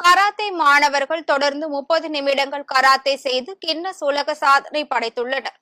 Karate மாணவர்கள் தொடர்ந்து 30 நிமிடங்கள் கராத்தே செய்து கின்னஸ் உலக சாதனை படைத்துள்ளனர்.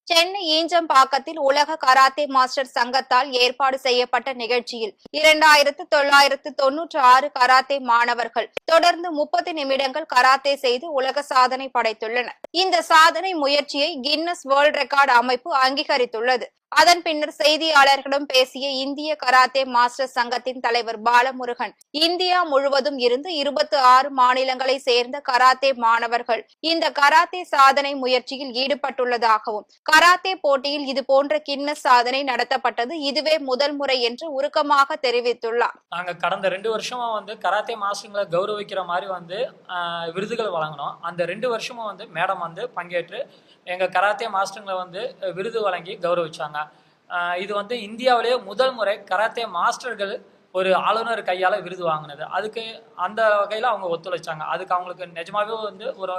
சென்னை ஈஞ்சம்பாக்கத்தில் உலக கராத்தே மாஸ்டர் சங்கத்தால் ஏற்பாடு செய்யப்பட்ட நிகழ்ச்சியில் 2996 கராத்தே மாணவர்கள் தொடர்ந்து 30 நிமிடங்கள் கராத்தே செய்து உலக சாதனை படைத்துள்ளனர். இந்த சாதனை முயற்சியை கின்னஸ் வேர்ல்ட் ரெக்கார்டு அமைப்பு அங்கீகரித்துள்ளது. அதன் பின்னர் செய்தியாளர்களிடம் பேசிய இந்திய கராத்தே மாஸ்டர் சங்கத்தின் தலைவர் பாலமுருகன், இந்தியா முழுவதும் இருந்து 26 மாநிலங்களை சேர்ந்த கராத்தே மாணவர்கள் இந்த கராத்தே சாதனை முயற்சியில் ஈடுபட்டுள்ளதாகவும், கராத்தே போட்டியில் இதுபோன்ற கின்னஸ் சாதனை நடத்தப்பட்டது இதுவே முதல் முறை என்று உருக்கமாக தெரிவித்துள்ளார். நாங்க கடந்த 2 வருஷமா கராத்தே மாஸ்டர்களை கௌரவிக்கிற மாதிரி விருதுகள் வழங்கினோம். அந்த 2 வருஷமும் மேடம் பங்கேற்று எங்க கராத்தே மாஸ்டர்களை விருது வழங்கி கௌரவிச்சாங்க. இது இந்தியாவிலேயே முதல் முறை கராத்தே மாஸ்டர்கள் ஒரு ஆளுநர் கையால விருது வாங்கினது. அதுக்கு அந்த வகையில அவங்க ஒத்துழைச்சாங்க. அதுக்கு அவங்களுக்கு நிஜமாவே ஒரு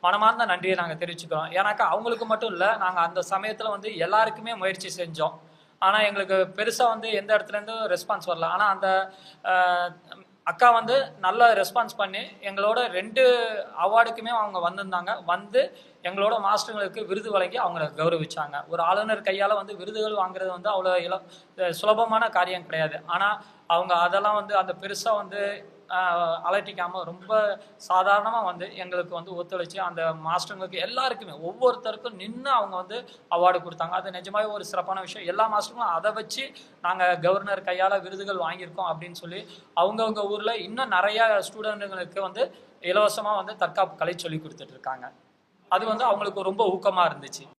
மனமார்ந்த நன்றியை நாங்க தெரிவிச்சுக்கிறோம். ஏன்னாக்கா அவங்களுக்கு மட்டும் இல்ல, நாங்க அந்த சமயத்துல எல்லாருக்குமே முயற்சி செஞ்சோம். ஆனா எங்களுக்கு பெருசா எந்த இடத்துல இருந்தும் ரெஸ்பான்ஸ் வரல. ஆனா அந்த அக்கா நல்ல ரெஸ்பான்ஸ் பண்ணி எங்களோட 2 அவார்டுக்குமே அவங்க வந்திருந்தாங்க. எங்களோட மாஸ்டர்களுக்கு விருது வழங்கி அவங்கள கௌரவிச்சாங்க. ஒரு ஆளுநர் கையால் விருதுகள் வாங்குறது அவ்வளோ சுலபமான காரியம் கிடையாது. ஆனால் அவங்க அதெல்லாம் அந்த பெருசாக அலட்டிக்காமல் ரொம்ப சாதாரணமாக எங்களுக்கு ஒத்துழைச்சி அந்த மாஸ்டர்களுக்கு எல்லாருக்குமே ஒவ்வொருத்தருக்கும் நின்று அவங்க அவார்டு கொடுத்தாங்க. அது நிஜமாவே ஒரு சிறப்பான விஷயம். எல்லா மாஸ்டர்களும் அதை வச்சு நாங்கள் கவர்னர் கையால் விருதுகள் வாங்கியிருக்கோம் அப்படின்னு சொல்லி அவங்கவுங்க ஊரில் இன்னும் நிறையா ஸ்டூடெண்ட்டுங்களுக்கு இலவசமாக தற்காப்பு கலை சொல்லி கொடுத்துட்டு இருக்காங்க. அது அவங்களுக்கு ரொம்ப ஊக்கமாக இருந்துச்சு.